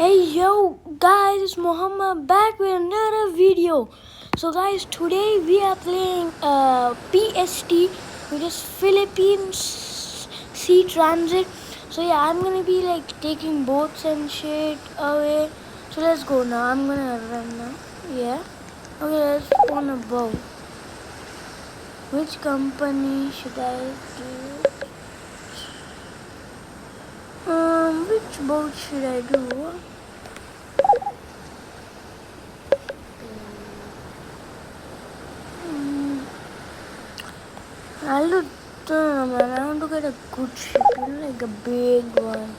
Hey yo guys, it's Muhammad back with another video. So guys, today we are playing PST, which is Philippines Sea Transit. So yeah, I'm gonna be like taking boats and shit away. So let's go now. I'm gonna run now. Yeah. Okay, let's spawn a boat. Which company should I do? Which boat should I do? I'll do, no, man, I want to get a good ship, like a big one.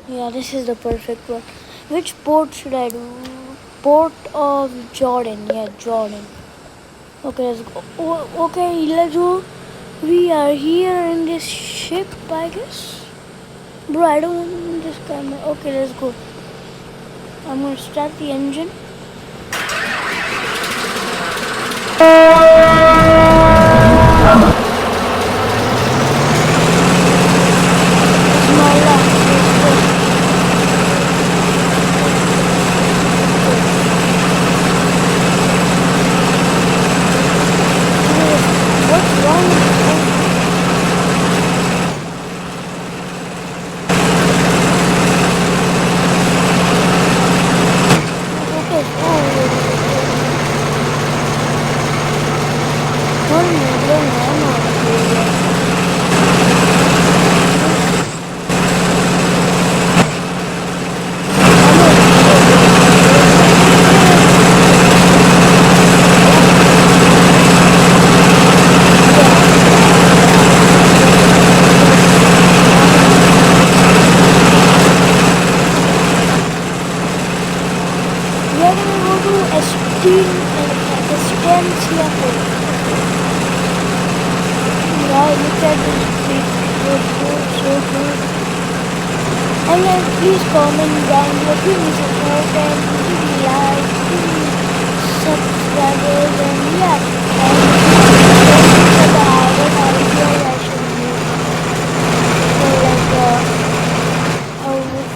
Yeah, this is the perfect one. Which port should I do? Port of Jordan. Yeah, Jordan. Okay, let's go. Okay, let's go. We are here in this ship, I guess. Bro, I don't want this camera. Okay, let's go. I'm gonna start the engine. And then please comment down below, give me support and give me like, give me subscribers and yeah. And for the other ideas I should make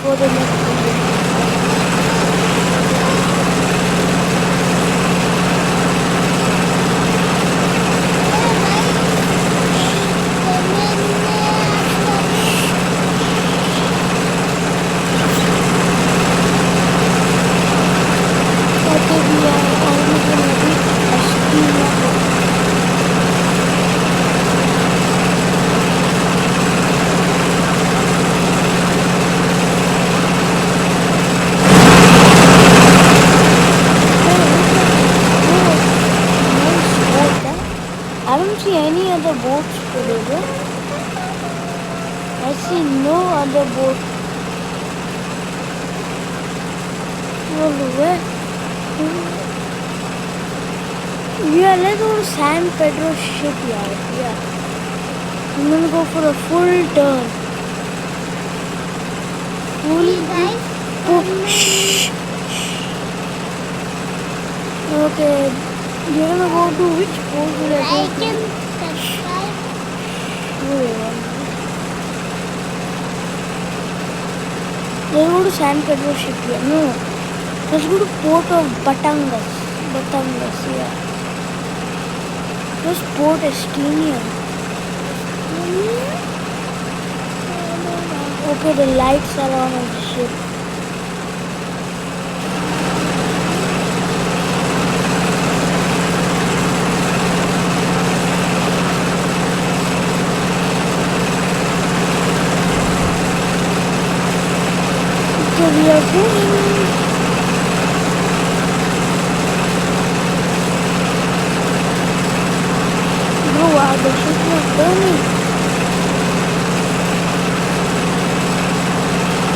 for the next video. I don't see any other boats today, bro. I see no other boat. Where? Yeah, let's go to San Pedro shipyard. Yeah. I'm gonna go for a full turn. Shh. Okay. You're gonna go to which port will I go to? Let's go to San Pedro shipyard. No. Let's go to port of Batangas. Yeah. This port Estonia. Okay, the lights are on the ship. We are going. Bro, wow, the ship is burning.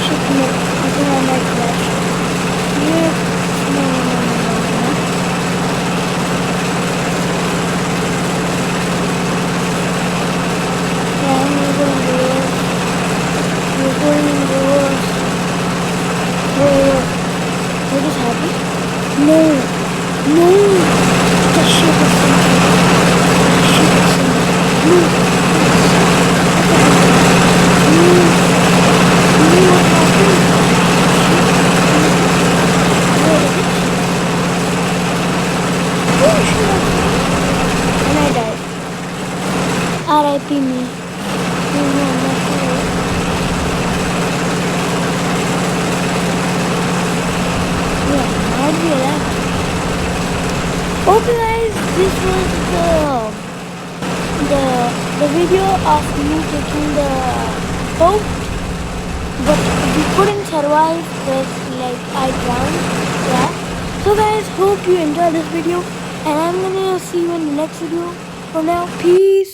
Ship, no. I think I might crash. Yeah. No. Yeah, I'm going to do it. We're going to do it. R.I.P. me. Yeah, might be alive. Okay guys, this was the video of me taking the boat, but we couldn't survive because like I drowned. Yeah. So guys, hope you enjoyed this video, and I'm gonna see you in the next video. For now, peace.